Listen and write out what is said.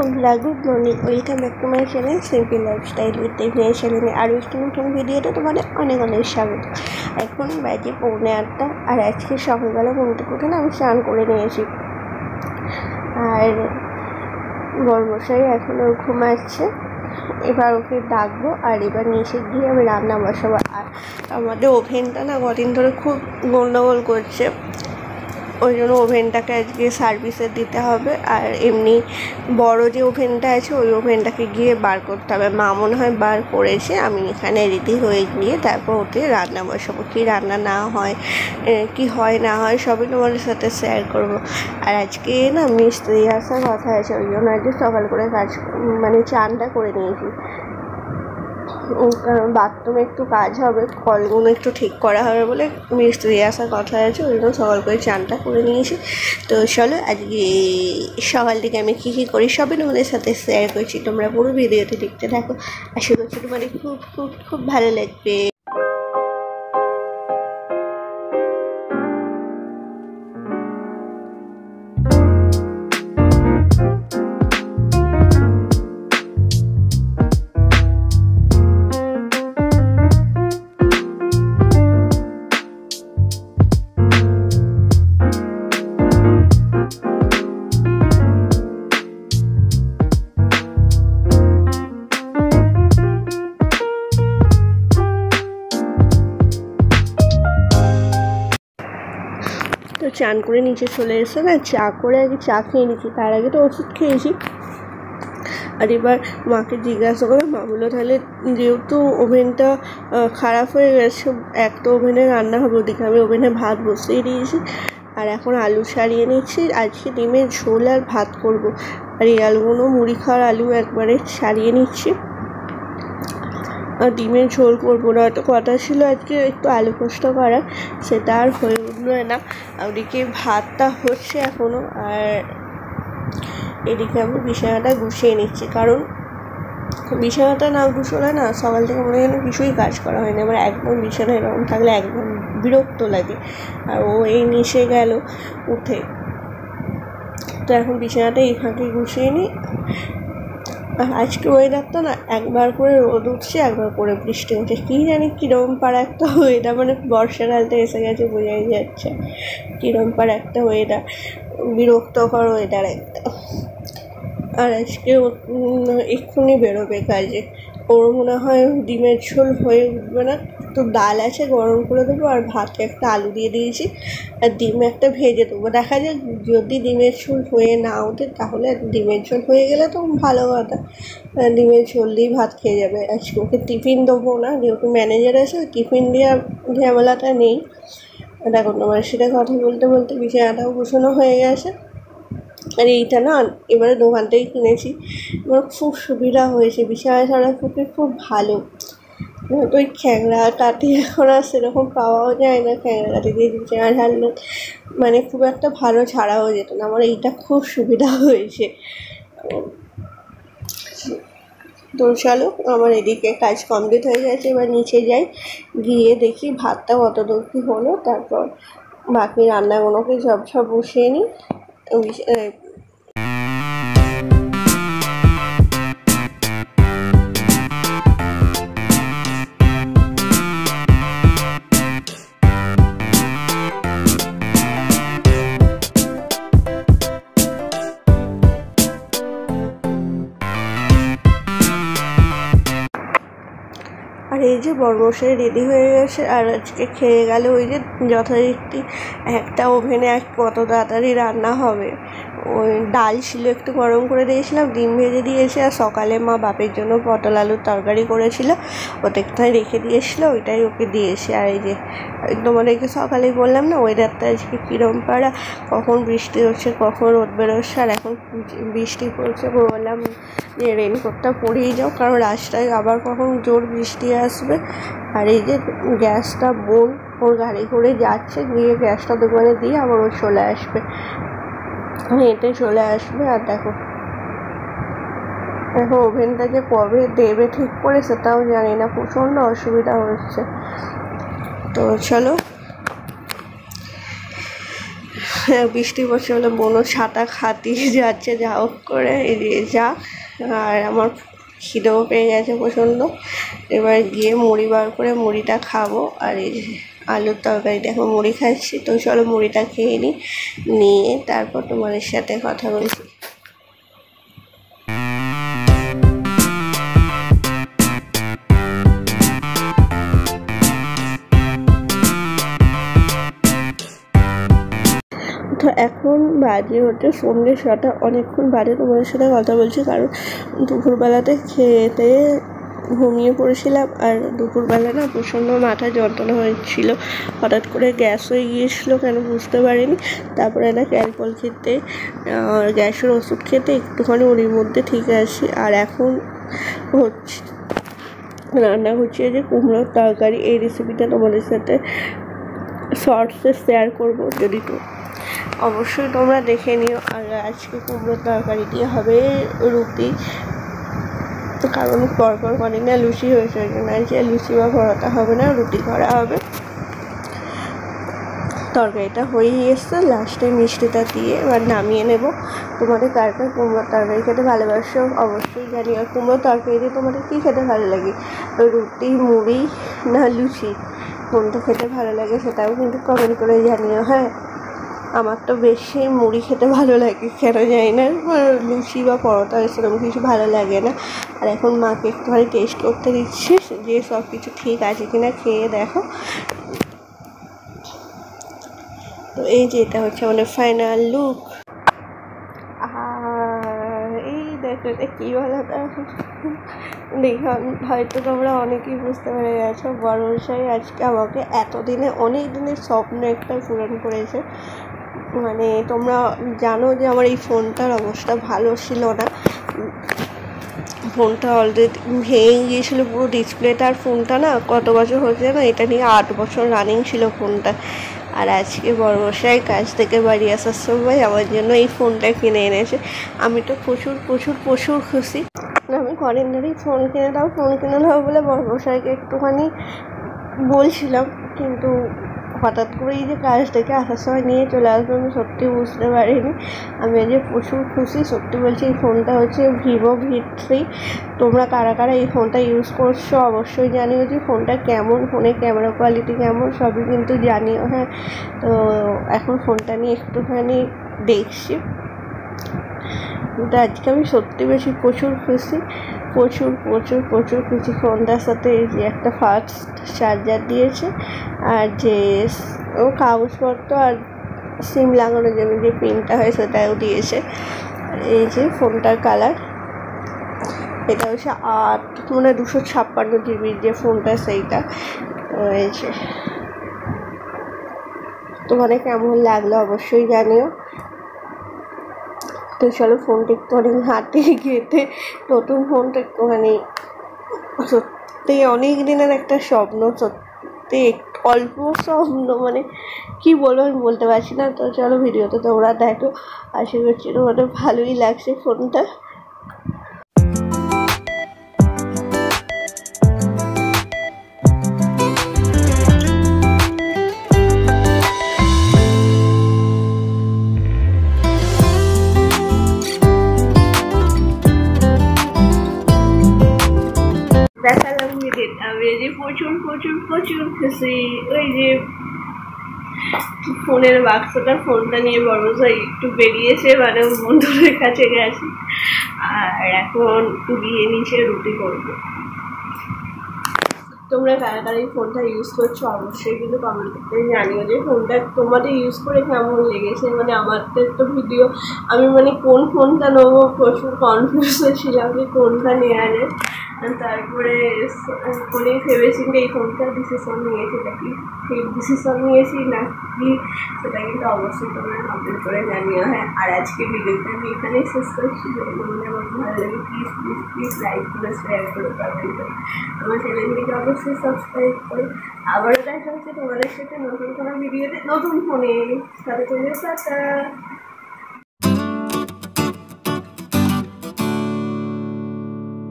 বন্ধুরা, good morning. Welcome back to my channel simple lifestyle with technical চ্যানেলে আরও একটি নতুন ভিডিওতে তোমাদের অনেক অনেক স্বাগত। এখন বাজে 9:45 আর আজকে সকালবেলা ঘুম থেকে উঠে আমি স্নান করে নিয়েছি। আর বড়মশাই এখনও ঘুমাচ্ছে, এবার ওকে ডাকবো আর এবার নিচে গিয়ে আমি রান্না বসাবো। আর আমাদের ওভেনটা না কদিন ধরে খুব গন্ডগোল করছে, ওই জন্য ওভেনটাকে আজকে সার্ভিসে দিতে হবে। আর এমনি বড় যে ওভেনটা আছে ওই ওভেনটাকে গিয়ে বার করতে হবে। মা মনে হয় বার করেছে, আমি এখানে রেডি হয়ে গিয়ে তারপর ওতে রান্না বসাবো। কী রান্না না হয়, কি হয় না হয় সবই তোমাদের সাথে শেয়ার করব। আর আজকে না মিস্ত্রি আসার কথা আছে, ওই জন্য আজকে সকাল করে চানটা করে নিয়েছি, কারণ বাথরুমে একটু কাজ হবে, কলগুলো একটু ঠিক করা হবে বলে মিস্ত্রি আসার কথা আছে, ওই জন্য সকাল করে চানটা করে নিয়েছি। তো চলো আজকে সকাল থেকে আমি কী কী করি সবই তোমাদের সাথে শেয়ার করছি, তোমরা পুরো ভিডিওতে দেখতে থাকো। আশা করছি তোমাদের খুব খুব খুব ভালো লাগবে। তো চান করে নিচে চলে এসে না চা করে আগে চা খেয়ে নিচ্ছি, তার আগে তো ওষুধ খেয়েছি। আর এবার মাকে জিজ্ঞাসা করে, মা বললো তাহলে যেহেতু ওভেনটা খারাপ হয়ে গেছে, একটা ওভেনে রান্না হবে, ওদিকে আমি ওভেনে ভাত বসিয়ে দিয়েছি। আর এখন আলু ছাড়িয়ে নিচ্ছি, আজকে ডিমের ঝোল আর ভাত করব। আর এই আলুগুলো মুড়ি খাওয়ার আলু একবারে ছাড়িয়ে নিচ্ছি। আর ডিমের ঝোল করবো না, তো কথা ছিল আজকে একটু আলু পোস্ত করার, সেটা আর হয়ে উঠলো না। ওদিকে ভাতটা হচ্ছে এখনও, আর এদিকে আমি বিছানাটা গুছিয়ে নিচ্ছি, কারণ বিছানাটা না গুছোলে না সকাল থেকে মনে হয় কিছুই কাজ করা হয় না। এবার একদম বিছানা এরকম থাকলে একদম বিরক্ত লাগে। আর ও এই নিচে গেল উঠে, তো এখন বিছানাটা এই ফাঁকে গুছিয়ে নিই। আজকে ওয়েদারটা না একবার করে রোদ উঠছে, একবার করে বৃষ্টি হচ্ছে, কী জানি কীরকম পাড়া একটা ওয়েদার, বর্ষাকালটা এসে গেছে বোঝাই যাচ্ছে, কীরকম পাড়া একটা ওয়েদার, বিরক্তকর ওয়েদার একটা। আর আজকে এক্ষুনি বেরোবে কাজে, ওর মনে হয় ডিমের ঝোল হয়ে উঠবে না, তো ডাল আছে গরম করে দেবো, আর ভাতে একটা আলু দিয়ে দিয়েছি, আর ডিম একটা ভেজে দেবো। দেখা যাক, যদি ডিমের ঝোল হয়ে না ওঠে তাহলে ডিমের ঝোল হয়ে গেলে তো ভালো কথা, ডিমের ঝোল দিয়েই ভাত খেয়ে যাবে। আজকে ওকে টিফিন দেবো না, যেহেতু ম্যানেজার আছে, টিফিন দেওয়ার ঝামেলাটা নেই। দেখো তোমার সাথে কথা বলতে বলতে বিছানাটাও গোছানো হয়ে গেছে। আর এইটা না এবারে দোকান থেকেই কিনেছি, আমার খুব সুবিধা হয়েছে, বিছানা ছাড়ার পক্ষে খুব ভালো। তো ওই খ্যাংরা কাঠি এখন আর সেরকম পাওয়াও যায় না, খ্যাংরা কাঠি দিয়ে বিছানা ঝাড়লে খুব একটা ভালো ছাড়াও যেত না। আমার এইটা খুব সুবিধা হয়েছে। তো চলো, আমার এদিকে কাজ কমপ্লিট হয়ে গেছে, এবার নিচে যাই, গিয়ে দেখি ভাতটা কত দূর কী হলো, তারপর বাকি রান্নাগুলোকে সব বসিয়ে নিই। আর এই যে বড়মশাই রেডি হয়ে গেছে, আর আজকে খেয়ে গেলে ওই যে যথারীতি একটা ওভেনে কত তাড়াতাড়ি রান্না হবে। ওই ডাল ছিল একটু গরম করে দিয়েছিলাম, ডিম ভেজে দিয়েছি, আর সকালে মা বাপের জন্য পটল আলুর তরকারি করেছিল, ওটা একটুখানি রেখে দিয়েছিলো, ওইটাই ওকে দিয়েছি। আর এই যে তোমাদেরকে সকালেই বললাম না ওয়েদারটা আজকে কীরকম পাড়া, কখন বৃষ্টি হচ্ছে কখন রোদ বেরোচ্ছে। আর এখন বৃষ্টি পড়ছে, বললাম যে রেনকোটটা পরিয়ে যাও, কারণ রাস্তায় আবার কখন জোর বৃষ্টি আসবে। আর এই যে গ্যাসটা বোন ওর গাড়ি করে যাচ্ছে, গিয়ে গ্যাসটা দোকানে দিয়ে আবার ও চলে আসবে, হেঁটে চলে আসবে। আর দেখো এখন ওভেনটা যে কবে দেবে ঠিক করে সেটাও জানি না, প্রচণ্ড অসুবিধা হচ্ছে। তো চলো বৃষ্টি পড়ছে বলে বোনও ছাতা খাতিয়ে যাচ্ছে যা হোক করে এড়িয়ে যাক। আর আমার খিদেও পেয়ে গেছে প্রচণ্ড, এবার গিয়ে মুড়ি বার করে মুড়িটা খাবো। আর এই যে আলুর তরকারি দেখো মুড়ি খাচ্ছি, তো চলো মুড়িটা খেয়ে নিয়ে তারপর তোমাদের সাথে কথা বলছি। তো এখন বাজে হচ্ছে সন্ধ্যে 6টা, অনেকক্ষণ বাদে তোমাদের সাথে কথা বলছি, কারণ দুপুরবেলাতে খেতে ঘুমিয়ে পড়েছিলাম। আর দুপুরবেলা না প্রচণ্ড মাথা যন্ত্রণা হয়েছিল, হঠাৎ করে গ্যাস হয়ে গিয়েছিলো কেন বুঝতে পারিনি। তারপরে একটা ক্যালপল খেতে আর গ্যাসের ওষুধ খেতে একটুখানি ওর মধ্যে ঠিক আছে। আর এখন হচ্ছে রান্না হচ্ছে যে কুমড়োর তরকারি। এই রেসিপিটা তোমাদের সাথে শর্টসে শেয়ার করবো, যদি তো অবশ্যই তোমরা দেখে নিও। আর আজকে কুমড়োর তরকারি দিয়ে হবে রুটি, কারণ পরপর অনেক না লুচি হয়েছে, ওই জন্য আজকে লুচি বা পরোটা হবে না, রুটি করা হবে। তরকারিটা হয়েই এসছে, লাস্টে মিষ্টিটা দিয়ে এবার নামিয়ে নেব। তোমাদের কার কার কুমড়োর তরকারি খেতে ভালোবাসো অবশ্যই জানি। আর কুমড়োর তরকারি দিয়ে তোমাদের কী খেতে ভালো লাগে, রুটি, মুড়ি না লুচি, কোনটা খেতে ভালো লাগে সেটাও কিন্তু কমেন্ট করে জানিও। হ্যাঁ, আমার তো বেশি মুড়ি খেতে ভালো লাগে, কেন জানি না, লুচি বা পরোটা সেরকম কিছু ভালো লাগে না। আর এখন মাকে একটুখানি টেস্ট করতে দিচ্ছি যে সব কিছু ঠিক আছে কিনা, খেয়ে দেখো। তো এই যে এটা হচ্ছে আমাদের ফাইনাল লুক। আর এই দেখো এটা কী বলো তো, দেখো হয়তো তোমরা অনেকেই বুঝতে পেরে গেছো, বড়মশাই আজকে আমাকে এতদিনে অনেক দিনের স্বপ্ন একটা পূরণ করেছে। মানে তোমরা জানো যে আমার এই ফোনটার অবস্থা ভালো ছিল না, ফোনটা অলরেডি ভেঙে গিয়েছিলো পুরো ডিসপ্লেটা। আর ফোনটা না কত বছর হয়েছে না, এটা নিয়ে 8 বছর রানিং ছিল ফোনটা। আর আজকে বড়মশাই কাজ থেকে বাড়ি আসার সময় আমার জন্য এই ফোনটা কিনে এনেছে। আমি তো প্রচুর প্রচুর প্রচুর খুশি। আমি কদিন ধরেই ফোন কিনে দাও বলে বড়মশাইকে একটুখানি বলছিলাম, কিন্তু হঠাৎ করেই যে কাজ থেকে আসার সময় নিয়ে চলে আসবে আমি সত্যি বুঝতে পারিনি। আমি আজকে প্রচুর খুশি, সত্যি বলছি। এই ফোনটা হচ্ছে ভিভো V3। তোমরা কারা কারা এই ফোনটা ইউজ করছো অবশ্যই জানিও যে ফোনটা কেমন, ফোনের ক্যামেরা কোয়ালিটি কেমন, সবই কিন্তু জানিও। হ্যাঁ, তো এখন ফোনটা নিয়ে একটুখানি দেখছি। কিন্তু আজকে আমি সত্যি বেশি প্রচুর খুশি, প্রচুর প্রচুর প্রচুর খুশি। ফোনটার সাথে এই যে একটা ফাস্ট চার্জার দিয়েছে, আর যে ও কাগজপত্র আর সিম লাগানোর জন্য যে পিনটা হয় সেটাও দিয়েছে। এই যে ফোনটার কালার, এটা হচ্ছে 256 GB যে ফোনটা সেইটা। এই যে তোমাদের কেমন লাগলো অবশ্যই জানিও। তো চলো ফোনটা একটুখানি হাতে ঘেঁটে, নতুন ফোনটা একটুখানি, সত্যি অনেক দিনের একটা স্বপ্ন, সত্যি অল্প স্বপ্ন, মানে কী বলবো আমি বলতে পারছি না। তো চলো ভিডিওতে তোমরা দেখো, আশা করছি তোমাদের ভালোই লাগছে ফোনটা। দেখালাম ভিডিওটা, আমি যে প্রচুর প্রচুর প্রচুর খুশি। ওই যে ফোনের বাক্সটা, ফোনটা নিয়ে বড়মশাই একটু বেরিয়েছে, মানে বন্ধুদের কাছে গেছে। আর এখন গিয়ে নিচে রুটি করবো। তোমরা কারা কারা এই ফোনটা ইউজ করছো অবশ্যই কিন্তু কমেন্ট করতে জানিও যে ফোনটা তোমাদের ইউজ করে কেমন লেগেছে। মানে আমাদের তো ভিডিও, আমি মানে কোন ফোনটা নেবো প্রচুর কনফিউজ ছিলাম যে কোনটা নেওয়া যায়। তারপরে ফোনে ভেবেচিন্তে এই ফোনটা ডিসিশন নিয়েছি, নাকি ঠিক ডিসিশন নিয়েছি নাকি সেটা কিন্তু অবশ্যই তোমরা কমেন্ট করে জানিও। হ্যাঁ, আর আজকে ভিডিওটা আমি এখানেই শেষ করছি। যদি তোমাদের আমার ভালো লাগে প্লিজ প্লিজ প্লিজ লাইক করে শেয়ার করে কমেন্ট করে আমার চ্যানেলটিকে অবশ্যই সাবস্ক্রাইব করো। আবারও দেখা হচ্ছে তোমাদের সাথে নতুন কোনো ভিডিওতে নতুন ফোনে। সাথে চলে টাটা।